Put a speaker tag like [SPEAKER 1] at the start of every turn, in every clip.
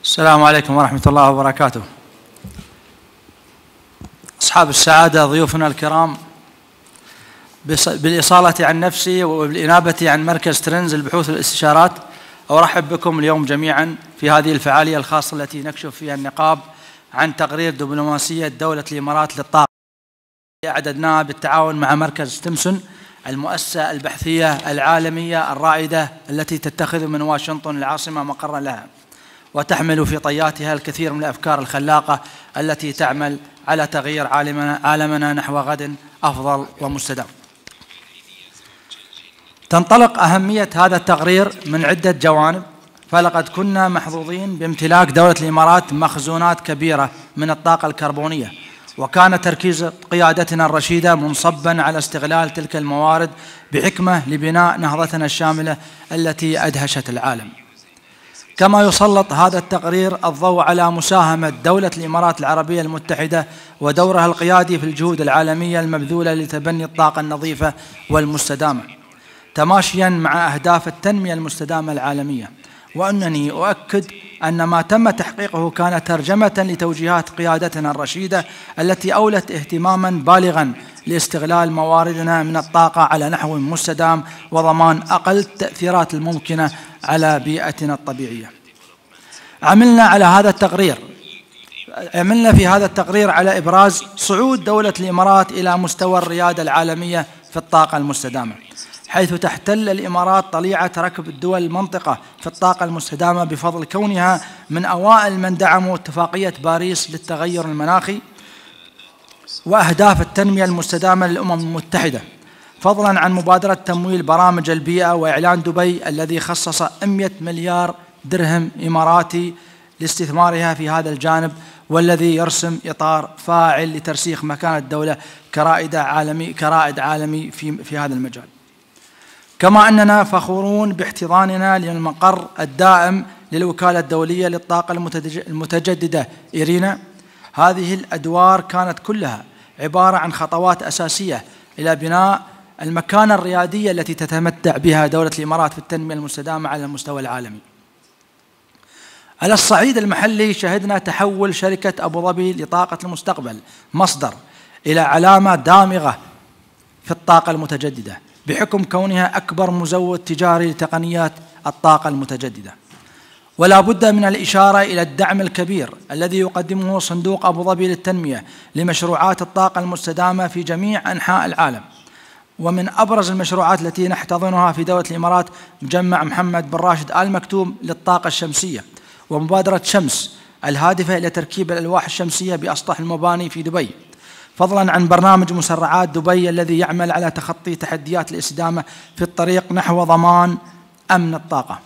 [SPEAKER 1] السلام عليكم ورحمة الله وبركاته. أصحاب السعادة، ضيوفنا الكرام، بالإصالة عن نفسي وبالإنابة عن مركز ترندز للبحوث والاستشارات، أرحب بكم اليوم جميعا في هذه الفعالية الخاصة التي نكشف فيها النقاب عن تقرير دبلوماسية دولة الإمارات للطاقة. أعددناها بالتعاون مع مركز ستيمسون، المؤسسة البحثية العالمية الرائدة التي تتخذ من واشنطن العاصمة مقرا لها، وتحمل في طياتها الكثير من الأفكار الخلاقة التي تعمل على تغيير عالمنا نحو غد أفضل ومستدام. تنطلق أهمية هذا التقرير من عدة جوانب، فلقد كنا محظوظين بامتلاك دولة الإمارات مخزونات كبيرة من الطاقة الكربونية، وكان تركيز قيادتنا الرشيدة منصبا على استغلال تلك الموارد بحكمة لبناء نهضتنا الشاملة التي أدهشت العالم. كما يسلط هذا التقرير الضوء على مساهمة دولة الإمارات العربية المتحدة ودورها القيادي في الجهود العالمية المبذولة لتبني الطاقة النظيفة والمستدامة تماشيا مع أهداف التنمية المستدامة العالمية، وأنني أؤكد أن ما تم تحقيقه كان ترجمة لتوجيهات قيادتنا الرشيدة التي أولت اهتماما بالغا لاستغلال مواردنا من الطاقة على نحو مستدام وضمان أقل التأثيرات الممكنة على بيئتنا الطبيعية. عملنا في هذا التقرير على إبراز صعود دولة الإمارات إلى مستوى الريادة العالمية في الطاقة المستدامة، حيث تحتل الإمارات طليعة ركب الدول المنطقة في الطاقة المستدامة بفضل كونها من أوائل من دعموا اتفاقية باريس للتغير المناخي وأهداف التنمية المستدامة للأمم المتحدة، فضلا عن مبادرة تمويل برامج البيئة وإعلان دبي الذي خصص 100 مليار درهم إماراتي لاستثمارها في هذا الجانب، والذي يرسم إطار فاعل لترسيخ مكانة الدولة كرائد عالمي في هذا المجال. كما أننا فخورون باحتضاننا للمقر الدائم للوكالة الدولية للطاقة المتجددة إيرينا. هذه الأدوار كانت كلها عبارة عن خطوات أساسية إلى بناء المكانة الريادية التي تتمتع بها دولة الإمارات في التنمية المستدامة على المستوى العالمي. على الصعيد المحلي شهدنا تحول شركة أبو ظبي لطاقة المستقبل مصدر إلى علامة دامغة في الطاقة المتجددة، بحكم كونها أكبر مزود تجاري لتقنيات الطاقة المتجددة. ولا بد من الإشارة إلى الدعم الكبير الذي يقدمه صندوق أبو ظبي للتنمية لمشروعات الطاقة المستدامة في جميع أنحاء العالم. ومن أبرز المشروعات التي نحتضنها في دولة الإمارات مجمع محمد بن راشد آل مكتوم للطاقة الشمسية، ومبادرة شمس الهادفة إلى تركيب الألواح الشمسية بأسطح المباني في دبي، فضلا عن برنامج مسرعات دبي الذي يعمل على تخطي تحديات الاستدامة في الطريق نحو ضمان أمن الطاقة.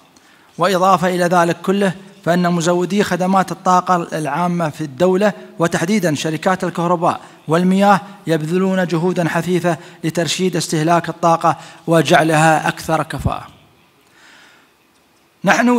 [SPEAKER 1] وإضافة إلى ذلك كله، فإن مزودي خدمات الطاقة العامة في الدولة وتحديدا شركات الكهرباء والمياه يبذلون جهودا حثيثة لترشيد استهلاك الطاقة وجعلها أكثر كفاءة. نحن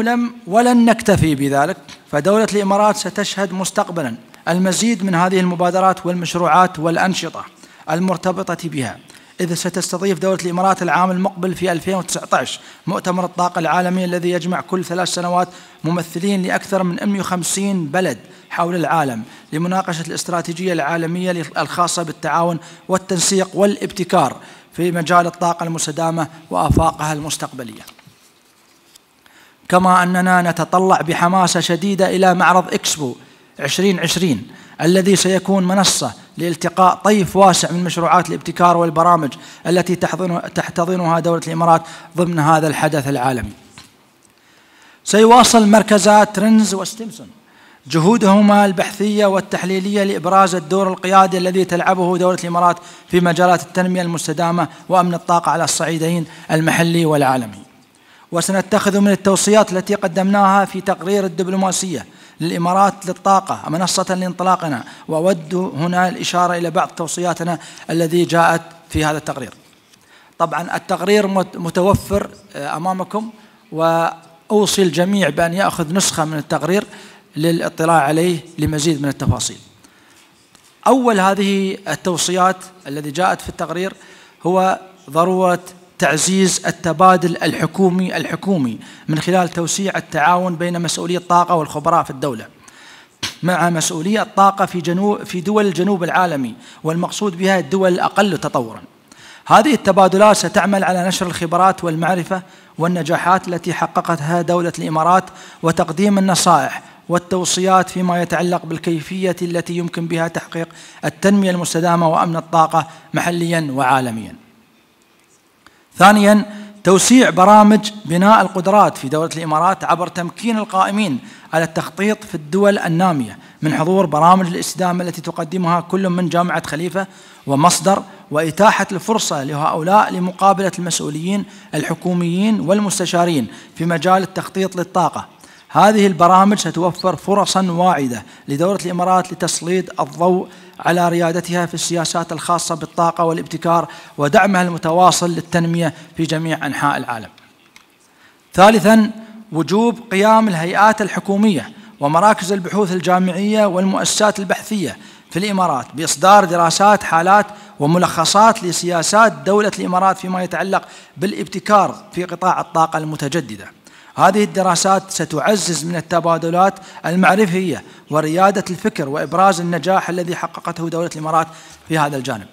[SPEAKER 1] ولن نكتفي بذلك، فدولة الإمارات ستشهد مستقبلا المزيد من هذه المبادرات والمشروعات والأنشطة المرتبطة بها، إذ ستستضيف دولة الإمارات العام المقبل في 2019 مؤتمر الطاقة العالمي الذي يجمع كل 3 سنوات ممثلين لأكثر من 150 بلد حول العالم لمناقشة الاستراتيجية العالمية الخاصة بالتعاون والتنسيق والابتكار في مجال الطاقة المستدامة وآفاقها المستقبلية. كما أننا نتطلع بحماسة شديدة إلى معرض إكسبو 2020 الذي سيكون منصة لالتقاء طيف واسع من مشروعات الابتكار والبرامج التي تحتضنها دولة الإمارات ضمن هذا الحدث العالمي. سيواصل مركزات ترندز وستيمسون جهودهما البحثية والتحليلية لإبراز الدور القيادي الذي تلعبه دولة الإمارات في مجالات التنمية المستدامة وأمن الطاقة على الصعيدين المحلي والعالمي. وسنتخذ من التوصيات التي قدمناها في تقرير الدبلوماسية للإمارات للطاقة منصة لانطلاقنا، وأود هنا الإشارة إلى بعض توصياتنا التي جاءت في هذا التقرير. طبعا التقرير متوفر أمامكم، وأوصي الجميع بأن يأخذ نسخة من التقرير للاطلاع عليه لمزيد من التفاصيل. أول هذه التوصيات التي جاءت في التقرير هو ضرورة تعزيز التبادل الحكومي من خلال توسيع التعاون بين مسؤولي الطاقة والخبراء في الدولة مع مسؤولي الطاقة في دول الجنوب العالمي، والمقصود بها الدول الأقل تطوراً. هذه التبادلات ستعمل على نشر الخبرات والمعرفة والنجاحات التي حققتها دولة الإمارات، وتقديم النصائح والتوصيات فيما يتعلق بالكيفية التي يمكن بها تحقيق التنمية المستدامة وأمن الطاقة محلياً وعالمياً. ثانياً، توسيع برامج بناء القدرات في دولة الإمارات عبر تمكين القائمين على التخطيط في الدول النامية من حضور برامج الاستدامة التي تقدمها كل من جامعة خليفة ومصدر، وإتاحة الفرصة لهؤلاء لمقابلة المسؤولين الحكوميين والمستشارين في مجال التخطيط للطاقة. هذه البرامج ستوفر فرصاً واعدة لدولة الإمارات لتسليط الضوء على ريادتها في السياسات الخاصة بالطاقة والابتكار ودعمها المتواصل للتنمية في جميع أنحاء العالم. ثالثاً، وجوب قيام الهيئات الحكومية ومراكز البحوث الجامعية والمؤسسات البحثية في الإمارات بإصدار دراسات حالات وملخصات لسياسات دولة الإمارات فيما يتعلق بالابتكار في قطاع الطاقة المتجددة. هذه الدراسات ستعزز من التبادلات المعرفية وريادة الفكر وإبراز النجاح الذي حققته دولة الإمارات في هذا الجانب.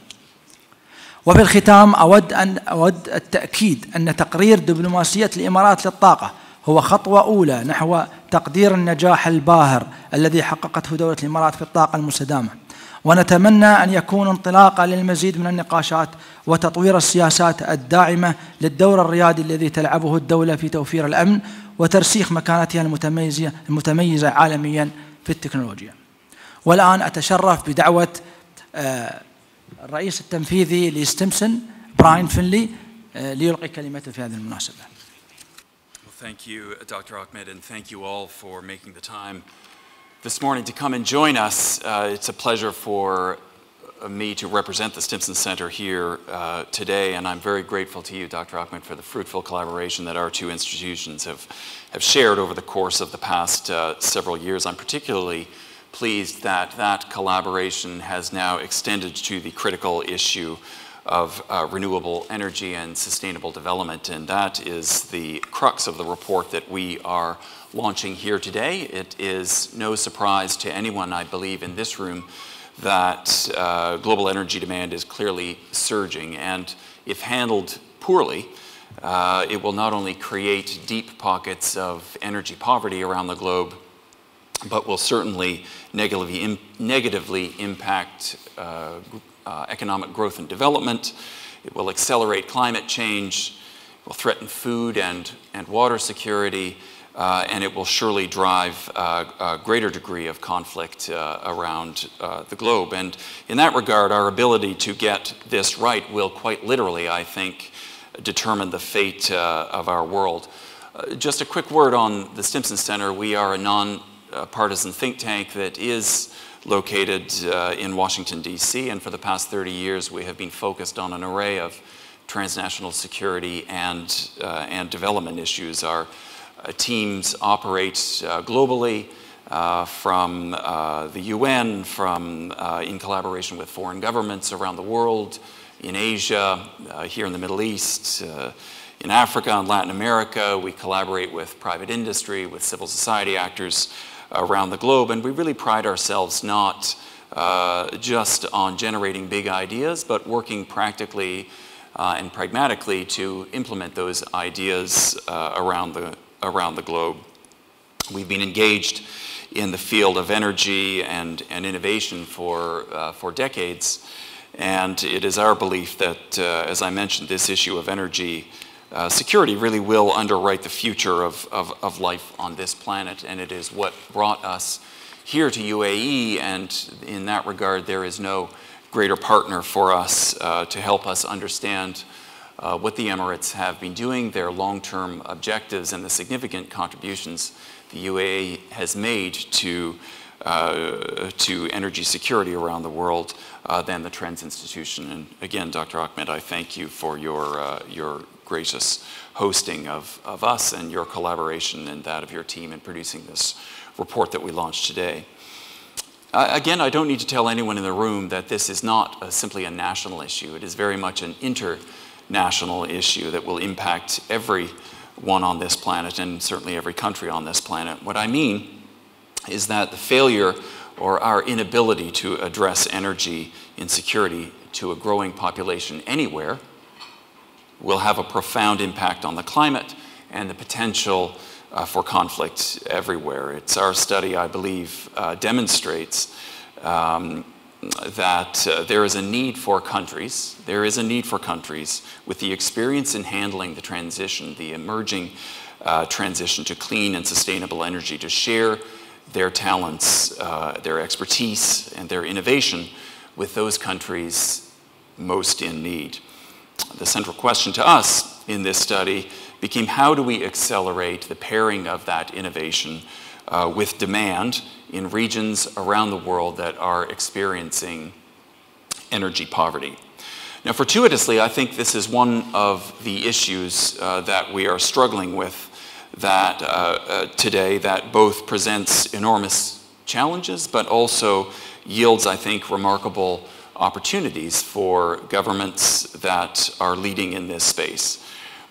[SPEAKER 1] وفي الختام أود التأكيد أن تقرير دبلوماسية الإمارات للطاقة هو خطوة أولى نحو تقدير النجاح الباهر الذي حققته دولة الإمارات في الطاقة المستدامة، ونتمنى أن يكون انطلاقا للمزيد من النقاشات وتطوير السياسات الداعمة للدور الريادي الذي تلعبه الدولة في توفير الأمن وترسيخ مكانتها المتميزة عالميا في التكنولوجيا. والآن أتشرف بدعوة الرئيس التنفيذي لستيمسون براين فينلي ليلقي كلمته في هذه المناسبة.
[SPEAKER 2] Thank you, Dr. Ahmed, and thank you all for making the time this morning to come and join us. It's a pleasure for me to represent the Stimson Center here today, and I'm very grateful to you, Dr. Ahmed, for the fruitful collaboration that our two institutions have shared over the course of the past several years. I'm particularly pleased that that collaboration has now extended to the critical issue of renewable energy and sustainable development, and that is the crux of the report that we are launching here today. It is no surprise to anyone, I believe, in this room that global energy demand is clearly surging, and if handled poorly, it will not only create deep pockets of energy poverty around the globe, but will certainly negatively impact economic growth and development. It will accelerate climate change, will threaten food and water security, and it will surely drive a greater degree of conflict around the globe. And in that regard, our ability to get this right will quite literally, I think, determine the fate of our world. Just a quick word on the Stimson Center. We are a non-partisan think tank that is located in Washington, D.C., and for the past 30 years we have been focused on an array of transnational security and development issues. Our teams operate globally from the UN, in collaboration with foreign governments around the world, in Asia, here in the Middle East, in Africa and Latin America. We collaborate with private industry, with civil society actors around the globe, and we really pride ourselves not just on generating big ideas, but working practically and pragmatically to implement those ideas around the globe. We've been engaged in the field of energy and innovation for decades, and it is our belief that, as I mentioned, this issue of energy security really will underwrite the future of life on this planet, and it is what brought us here to UAE, and in that regard there is no greater partner for us to help us understand what the Emirates have been doing, their long-term objectives, and the significant contributions the UAE has made to energy security around the world than the Trends Institution. And again, Dr. Ahmed, I thank you for your gracious hosting of us and your collaboration and that of your team in producing this report that we launched today. Again, I don't need to tell anyone in the room that this is not simply a national issue. It is very much an national issue that will impact everyone on this planet and certainly every country on this planet. What I mean is that the failure or our inability to address energy insecurity to a growing population anywhere will have a profound impact on the climate and the potential for conflict everywhere. It's our study, I believe, demonstrates that there is a need for countries with the experience in handling the transition, the emerging transition to clean and sustainable energy, to share their talents, their expertise, and their innovation with those countries most in need. The central question to us in this study became, how do we accelerate the pairing of that innovation with demand in regions around the world that are experiencing energy poverty? Now, fortuitously, I think this is one of the issues that we are struggling with today, that both presents enormous challenges but also yields, I think, remarkable opportunities for governments that are leading in this space.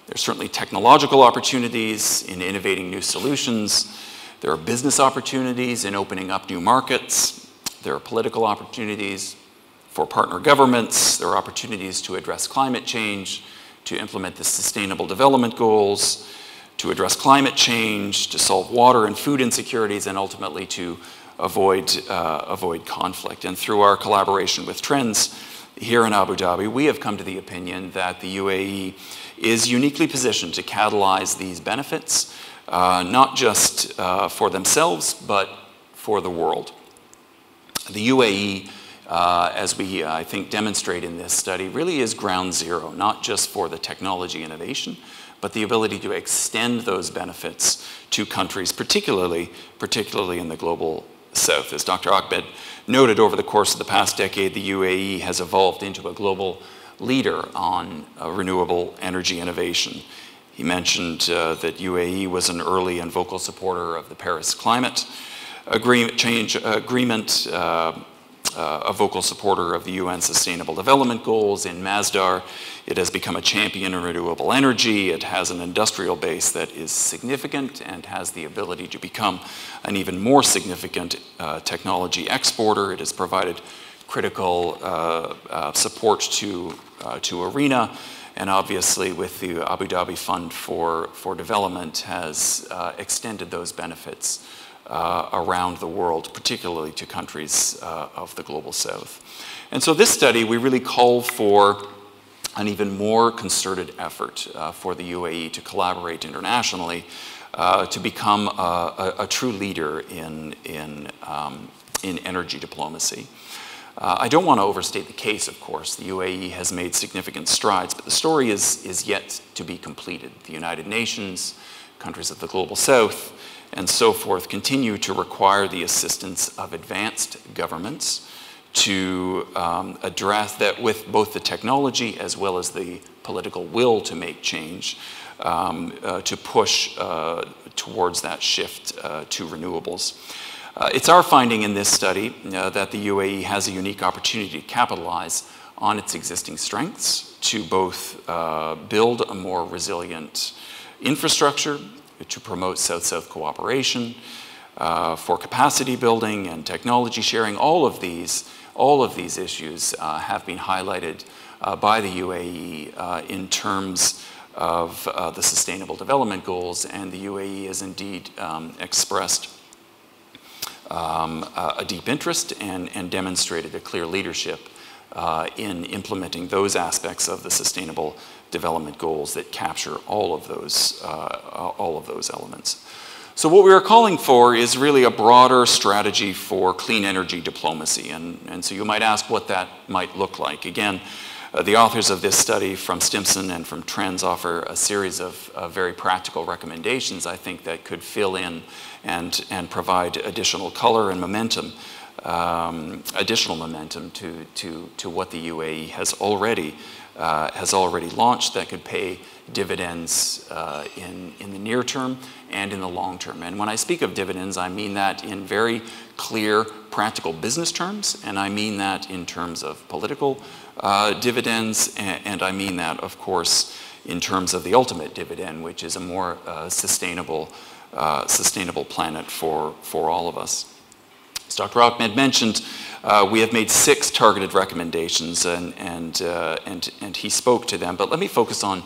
[SPEAKER 2] There's certainly technological opportunities in innovating new solutions. There are business opportunities in opening up new markets. There are political opportunities for partner governments. There are opportunities to address climate change, to implement the Sustainable Development Goals, to address climate change, to solve water and food insecurities, and ultimately to avoid conflict. And through our collaboration with Trends here in Abu Dhabi, we have come to the opinion that the UAE is uniquely positioned to catalyze these benefits, not just for themselves, but for the world. The UAE, as we, I think, demonstrate in this study, really is ground zero, not just for the technology innovation, but the ability to extend those benefits to countries, particularly in the global South. As Dr. Ahmed noted, over the course of the past decade, the UAE has evolved into a global leader on renewable energy innovation. He mentioned that UAE was an early and vocal supporter of the Paris Climate Agreement, a vocal supporter of the UN Sustainable Development Goals. In Masdar, it has become a champion in renewable energy. It has an industrial base that is significant and has the ability to become an even more significant technology exporter. It has provided critical support to ARENA, and obviously with the Abu Dhabi Fund for Development has extended those benefits around the world, particularly to countries of the global South. And so this study, we really call for an even more concerted effort for the UAE to collaborate internationally to become a true leader in energy diplomacy. I don't want to overstate the case, of course. The UAE has made significant strides, but the story is yet to be completed. The United Nations, countries of the global South, and so forth continue to require the assistance of advanced governments to address that with both the technology as well as the political will to make change, to push towards that shift to renewables. It's our finding in this study that the UAE has a unique opportunity to capitalize on its existing strengths to both build a more resilient infrastructure, to promote South-South cooperation, for capacity building and technology sharing. All of these issues have been highlighted by the UAE in terms of the Sustainable Development Goals, and the UAE has indeed expressed a deep interest and demonstrated a clear leadership in implementing those aspects of the Sustainable Development Goals that capture all of those elements. So what we are calling for is really a broader strategy for clean energy diplomacy, and so you might ask what that might look like. Again, the authors of this study from Stimson and from Trends offer a series of very practical recommendations, I think, that could fill in and provide additional color and momentum, additional momentum to what the UAE has already launched, that could pay dividends in the near term and in the long term. And when I speak of dividends, I mean that in very clear, practical business terms, and I mean that in terms of political dividends, and I mean that, of course, in terms of the ultimate dividend, which is a more sustainable planet for all of us. As Dr. Ahmed mentioned, we have made 6 targeted recommendations, and he spoke to them. But let me focus on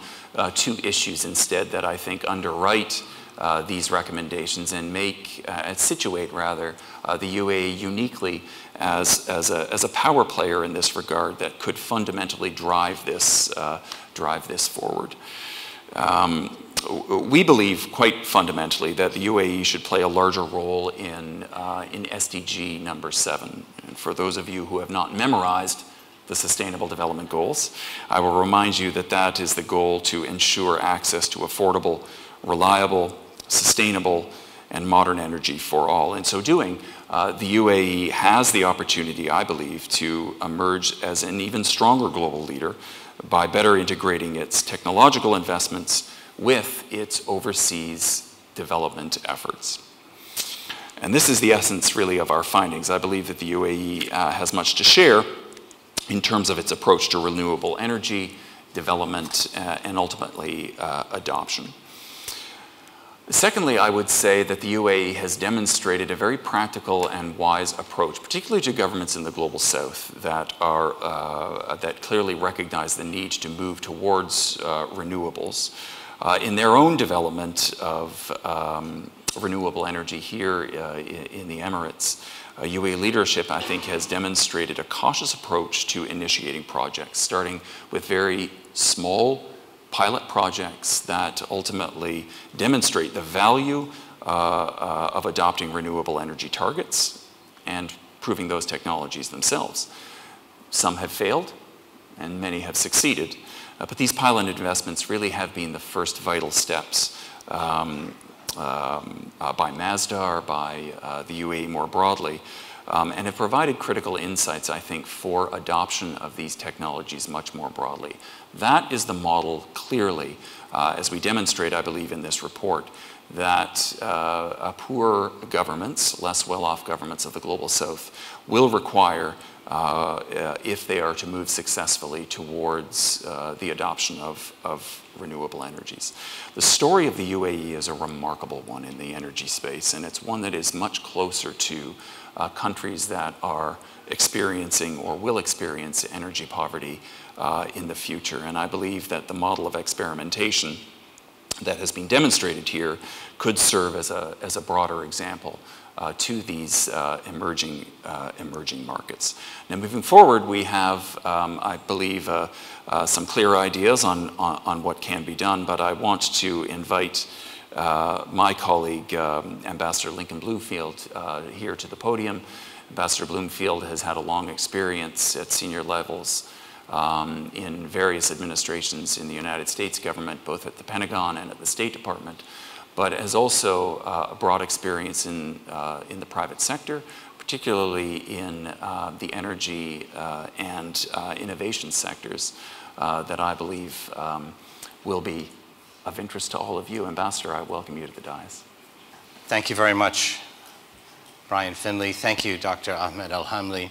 [SPEAKER 2] 2 issues instead that I think underwrite these recommendations and situate rather the UAE uniquely as a power player in this regard that could fundamentally drive this forward. We believe quite fundamentally that the UAE should play a larger role in SDG number 7. And for those of you who have not memorized the Sustainable Development Goals, I will remind you that that is the goal to ensure access to affordable, reliable, sustainable, and modern energy for all. In so doing, the UAE has the opportunity, I believe, to emerge as an even stronger global leader by better integrating its technological investments with its overseas development efforts. And this is the essence, really, of our findings. I believe that the UAE has much to share in terms of its approach to renewable energy development and ultimately adoption. Secondly, I would say that the UAE has demonstrated a very practical and wise approach, particularly to governments in the global south that clearly recognize the need to move towards renewables. In their own development of renewable energy here in the Emirates, UAE leadership, I think, has demonstrated a cautious approach to initiating projects, starting with very small pilot projects that ultimately demonstrate the value of adopting renewable energy targets and proving those technologies themselves. Some have failed and many have succeeded, but these pilot investments really have been the first vital steps by Masdar, by the UAE more broadly, and have provided critical insights, I think, for adoption of these technologies much more broadly. That is the model, clearly, as we demonstrate, I believe, in this report, that poor governments, less well-off governments of the global south, will require if they are to move successfully towards the adoption of renewable energies. The story of the UAE is a remarkable one in the energy space, and it's one that is much closer to countries that are experiencing or will experience energy poverty in the future. And I believe that the model of experimentation that has been demonstrated here could serve as a broader example to these emerging markets. Now, moving forward, we have, I believe, some clear ideas on what can be done, but I want to invite my colleague, Ambassador Lincoln Bloomfield, here to the podium. Ambassador Bloomfield has had a long experience at senior levels in various administrations in the United States government, both at the Pentagon and at the State Department, but has also a broad experience in the private sector, particularly in the energy and innovation sectors that I believe will be of interest to all of you. Ambassador, I welcome you to the dais.
[SPEAKER 3] Thank you very much, Brian Finley. Thank you, Dr. Ahmed Al-Hamli.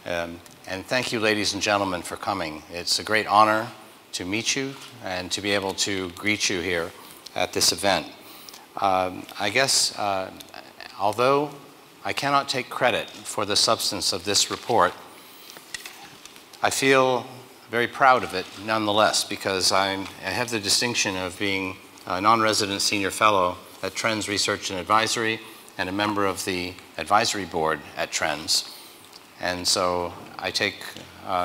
[SPEAKER 3] And thank you, ladies and gentlemen, for coming. It's a great honor to meet you and to be able to greet you here at this event. I guess, although I cannot take credit for the substance of this report, I feel very proud of it nonetheless, because I have the distinction of being a non-resident senior fellow at Trends Research and Advisory and a member of the advisory board at Trends. And so I take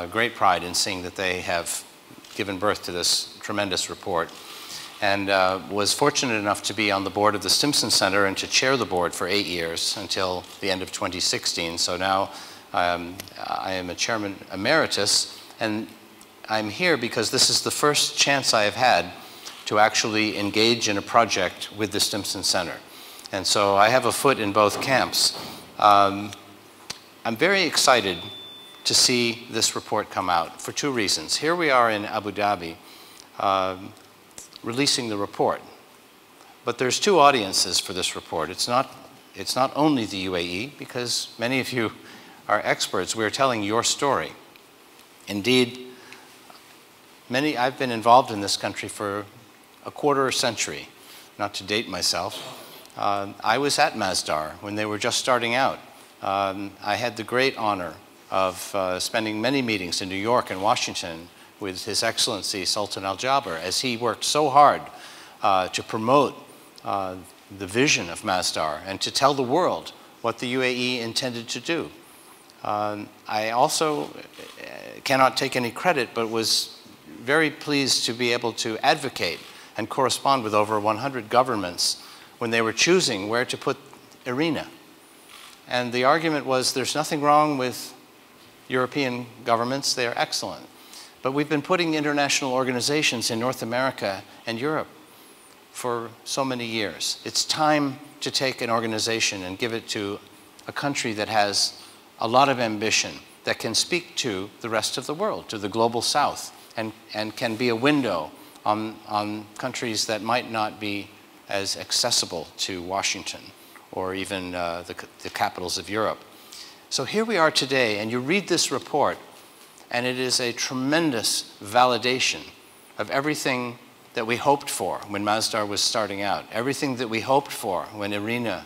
[SPEAKER 3] great pride in seeing that they have given birth to this tremendous report, and was fortunate enough to be on the board of the Stimson Center and to chair the board for 8 years until the end of 2016. So now I am a chairman emeritus, and I'm here because this is the first chance I have had to actually engage in a project with the Stimson Center. And so I have a foot in both camps. I'm very excited to see this report come out for 2 reasons. Here we are in Abu Dhabi releasing the report, but there's 2 audiences for this report. It's not only the UAE, because many of you are experts. We're telling your story. Indeed, I've been involved in this country for a quarter century, not to date myself. I was at Masdar when they were just starting out. I had the great honor of spending many meetings in New York and Washington with His Excellency Sultan Al Jaber as he worked so hard to promote the vision of Masdar and to tell the world what the UAE intended to do. I also cannot take any credit, but was very pleased to be able to advocate and correspond with over 100 governments when they were choosing where to put IRENA. And the argument was there's nothing wrong with European governments, they are excellent. But we've been putting international organizations in North America and Europe for so many years. It's time to take an organization and give it to a country that has a lot of ambition, that can speak to the rest of the world, to the global south, and can be a window on countries that might not be as accessible to Washington or even the capitals of Europe. So here we are today, and you read this report, and it is a tremendous validation of everything that we hoped for when Masdar was starting out, everything that we hoped for when IRENA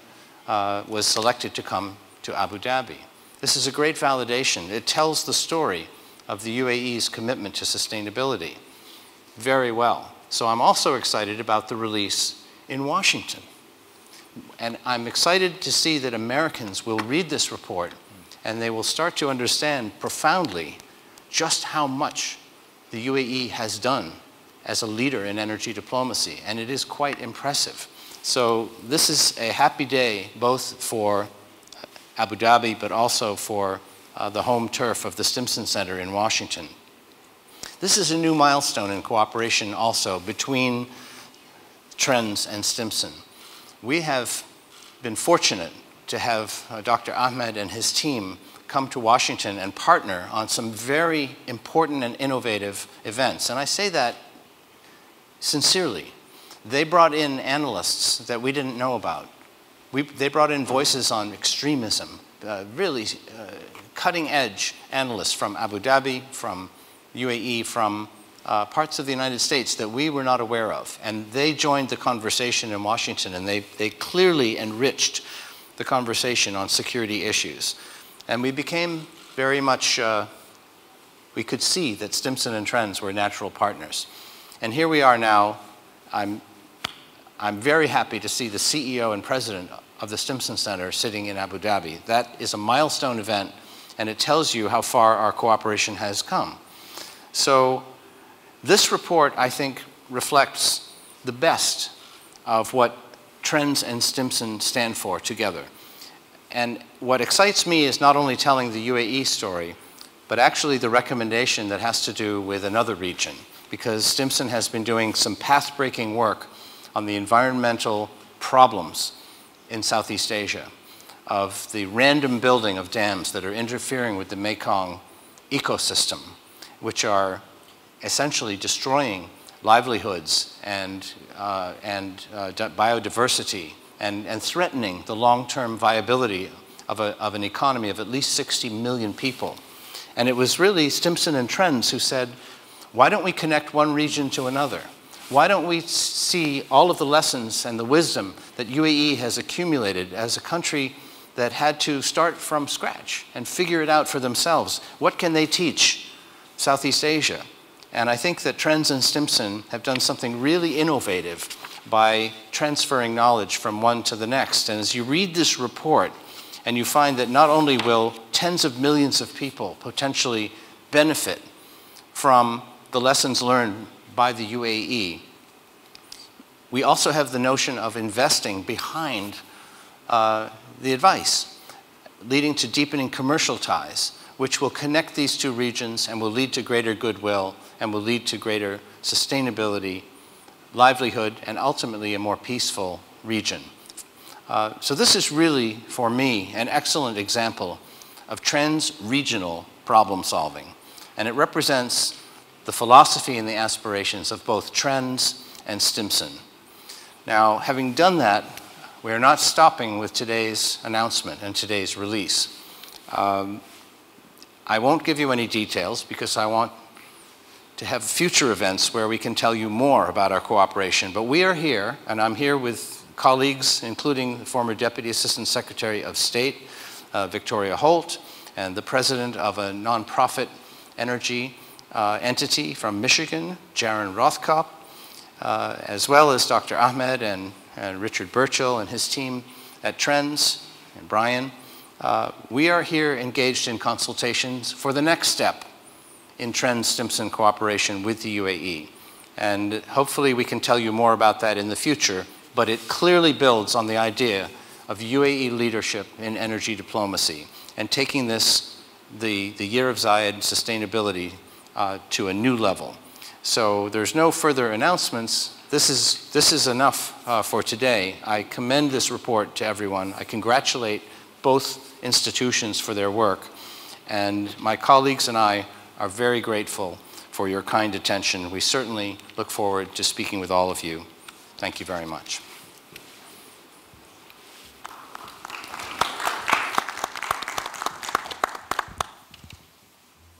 [SPEAKER 3] was selected to come to Abu Dhabi. This is a great validation. It tells the story of the UAE's commitment to sustainability very well. So I'm also excited about the release in Washington. And I'm excited to see that Americans will read this report and they will start to understand profoundly just how much the UAE has done as a leader in energy diplomacy. And it is quite impressive. So this is a happy day both for Abu Dhabi, but also for the home turf of the Stimson Center in Washington. This is a new milestone in cooperation also between Trends and Stimson. We have been fortunate to have Dr. Ahmed and his team come to Washington and partner on some very important and innovative events. And I say that sincerely. They brought in analysts that we didn't know about. They brought in voices on extremism, really cutting-edge analysts from Abu Dhabi, from UAE, from parts of the United States that we were not aware of. And they joined the conversation in Washington, and they clearly enriched the conversation on security issues. And we became very much, we could see that Stimson and Trends were natural partners. And here we are now. I'm very happy to see the CEO and president of the Stimson Center sitting in Abu Dhabi. That is a milestone event, and it tells you how far our cooperation has come. So this report, I think, reflects the best of what Trends and Stimson stand for together. And what excites me is not only telling the UAE story, but actually the recommendation that has to do with another region, because Stimson has been doing some path-breaking work on the environmental problems in Southeast Asia, of the random building of dams that are interfering with the Mekong ecosystem, which are essentially destroying livelihoods and biodiversity and threatening the long-term viability of an economy of at least 60 million people. And it was really Stimson and Trends who said, why don't we connect one region to another? Why don't we see all of the lessons and the wisdom that UAE has accumulated as a country that had to start from scratch and figure it out for themselves? What can they teach Southeast Asia? And I think that Trends and Stimson have done something really innovative by transferring knowledge from one to the next. And as you read this report, and you find that not only will tens of millions of people potentially benefit from the lessons learned by the UAE, we also have the notion of investing behind the advice, leading to deepening commercial ties, which will connect these two regions and will lead to greater goodwill and will lead to greater sustainability, livelihood, and ultimately a more peaceful region. So this is really, for me, an excellent example of trans-regional problem solving. And it represents the philosophy and the aspirations of both Trends and Stimson. Now, having done that, we are not stopping with today's announcement and today's release. I won't give you any details because I want to have future events where we can tell you more about our cooperation. But we are here, and I'm here with colleagues, including the former Deputy Assistant Secretary of State, Victoria Holt, and the president of a nonprofit energy entity from Michigan, Jaron Rothkopf, as well as Dr. Ahmed and Richard Burchill and his team at Trends, and Brian. We are here engaged in consultations for the next step in Trends-Stimson cooperation with the UAE. And hopefully we can tell you more about that in the future, but it clearly builds on the idea of UAE leadership in energy diplomacy and taking this, the Year of Zayed sustainability to a new level. So there's no further announcements. This is enough for today. I commend this report to everyone. I congratulate both institutions for their work. And my colleagues and I are very grateful for your kind attention. We certainly look forward to speaking with all of you. Thank you very much.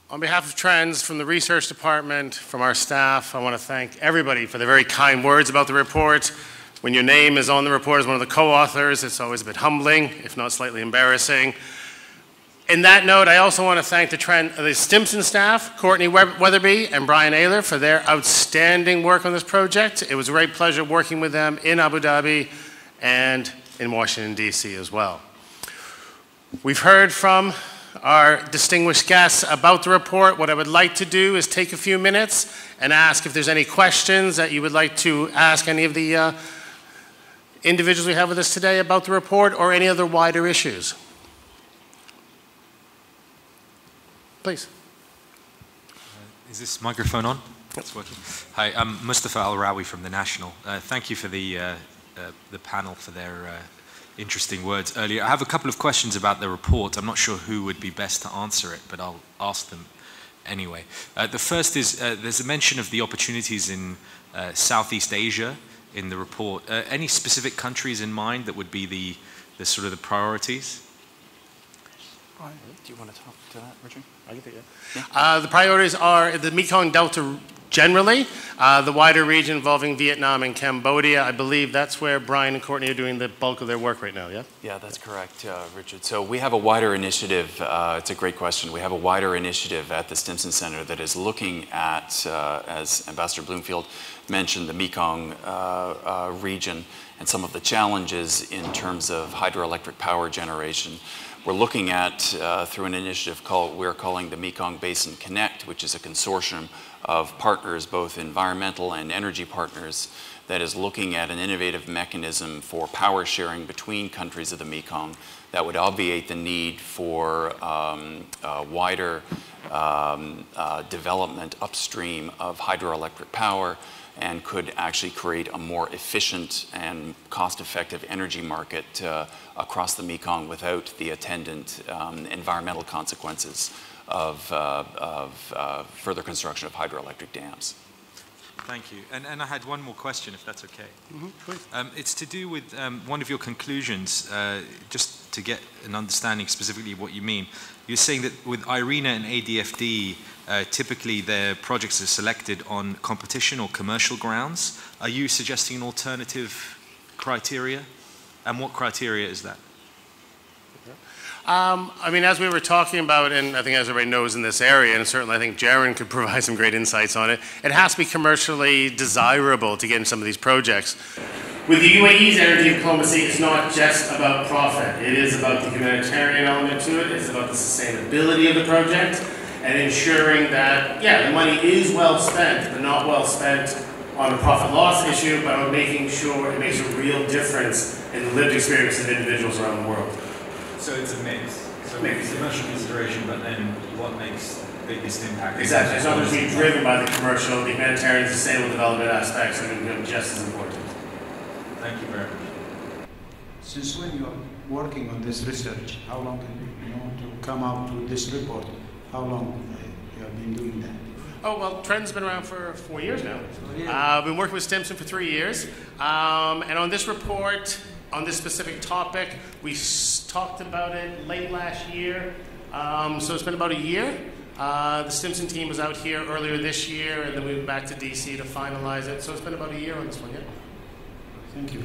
[SPEAKER 4] On behalf of Trends, from the research department, from our staff, I want to thank everybody for the very kind words about the report. When your name is on the report as one of the co-authors, it's always a bit humbling, if not slightly embarrassing. In that note, I also want to thank the Stimson staff, Courtney Weatherby and Brian Ayler, for their outstanding work on this project. It was a great pleasure working with them in Abu Dhabi and in Washington, D.C. as well. We've heard from our distinguished guests about the report. What I would like to do is take a few minutes and ask if there's any questions that you would like to ask any of the individuals we have with us today about the report or any other wider issues. Please.
[SPEAKER 5] Is this microphone on? It's working. Hi, I'm Mustafa Al-Rawi from The National. Thank you for the panel for their interesting words earlier. I have a couple of questions about the report. I'm not sure who would be best to answer it, but I'll ask them anyway. The first is, there's a mention of the opportunities in Southeast Asia in the report. Any specific countries in mind that would be the sort of the priorities?
[SPEAKER 2] Brian, do you want to talk to that, Richard?
[SPEAKER 4] I can take it. Yeah. The priorities are the Mekong Delta generally, the wider region involving Vietnam and Cambodia. I believe that's where Brian and Courtney are doing the bulk of their work right now, yeah? Yeah,
[SPEAKER 2] that's correct, Richard. So we have a wider initiative. It's a great question. We have a wider initiative at the Stimson Center that is looking at, as Ambassador Bloomfield mentioned, the Mekong region and some of the challenges in terms of hydroelectric power generation. We're looking at, through an initiative we're calling the Mekong Basin Connect, which is a consortium of partners, both environmental and energy partners, that is looking at an innovative mechanism for power sharing between countries of the Mekong that would obviate the need for wider development upstream of hydroelectric power, and could actually create a more efficient and cost-effective energy market across the Mekong without the attendant environmental consequences of further construction of hydroelectric dams.
[SPEAKER 5] Thank you. And I had one more question, if that's okay.
[SPEAKER 4] Mm-hmm, please.
[SPEAKER 5] It's to do with one of your conclusions, just to get an understanding specifically of what you mean. You're saying that with IRENA and ADFD, typically their projects are selected on competition or commercial grounds. Are you suggesting an alternative criteria? And what criteria is that?
[SPEAKER 4] I mean, as we were talking about, and I think as everybody knows in this area, and certainly I think Jaron could provide some great insights on it, it has to be commercially desirable to get in some of these projects. With the UAE's energy diplomacy, it's not just about profit. It is about the humanitarian element to it. It's about the sustainability of the project and ensuring that, yeah, the money is well spent, but not well spent on a profit-loss issue, but on making sure it makes a real difference in the lived experience of individuals around the world.
[SPEAKER 5] So it's a mix. So it's commercial consideration, but then what makes the biggest impact?
[SPEAKER 4] Exactly. It's not just being driven by the commercial, the humanitarian, sustainable development aspects that are just as important.
[SPEAKER 5] Thank you very much.
[SPEAKER 6] Since when you are working on this research, how long to come out with this report? How long you have been doing that?
[SPEAKER 4] Oh, well, Trend's been around for 4 years now. I've been working with Stimson for 3 years. And on this report, on this specific topic, we talked about it late last year. So it's been about a year. The Stimson team was out here earlier this year, and then we went back to DC to finalize it. So it's been about a year on this one, yeah?
[SPEAKER 6] Thank you.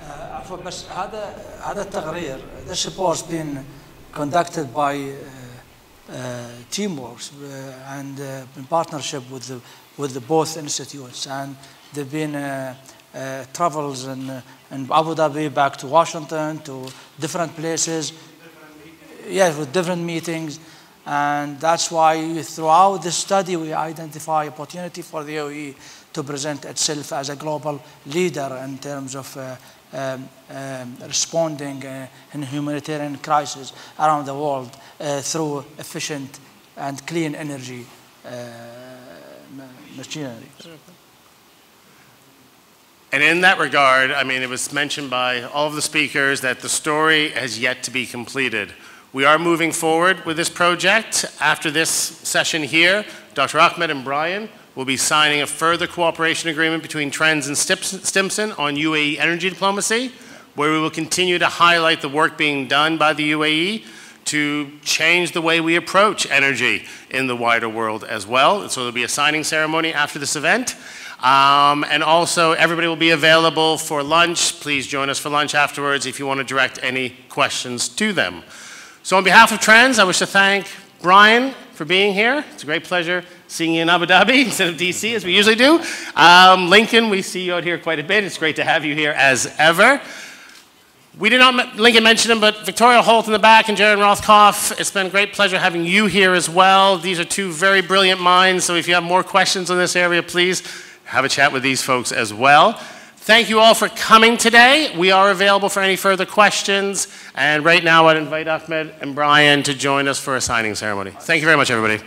[SPEAKER 1] عفوا بس هذا التقرير this report's been conducted by teamworks and in partnership with the both institutes, and there've been travels in Abu Dhabi back to Washington to different places, yes, with different meetings, and that's why throughout this study we identify opportunity for the UAE to present itself as a global leader in terms of responding in humanitarian crisis around the world through efficient and clean energy machinery.
[SPEAKER 4] And in that regard, I mean, it was mentioned by all of the speakers that the story has yet to be completed. We are moving forward with this project. After this session here, Dr. Ahmed and Brian will be signing a further cooperation agreement between Trends and Stimson on UAE energy diplomacy, where we will continue to highlight the work being done by the UAE to change the way we approach energy in the wider world as well. And so there'll be a signing ceremony after this event. And also, everybody will be available for lunch. Please join us for lunch afterwards if you want to direct any questions to them. So on behalf of Trends, I wish to thank Brian for being here. It's a great pleasure seeing you in Abu Dhabi instead of DC, as we usually do. Lincoln, we see you out here quite a bit. It's great to have you here as ever. We did not, Lincoln mentioned him, but Victoria Holt in the back and Jaron Rothkopf, it's been a great pleasure having you here as well. These are two very brilliant minds, so if you have more questions on this area, please have a chat with these folks as well. Thank you all for coming today. We are available for any further questions. And right now, I'd invite Ahmed and Brian to join us for a signing ceremony. Thank you very much, everybody.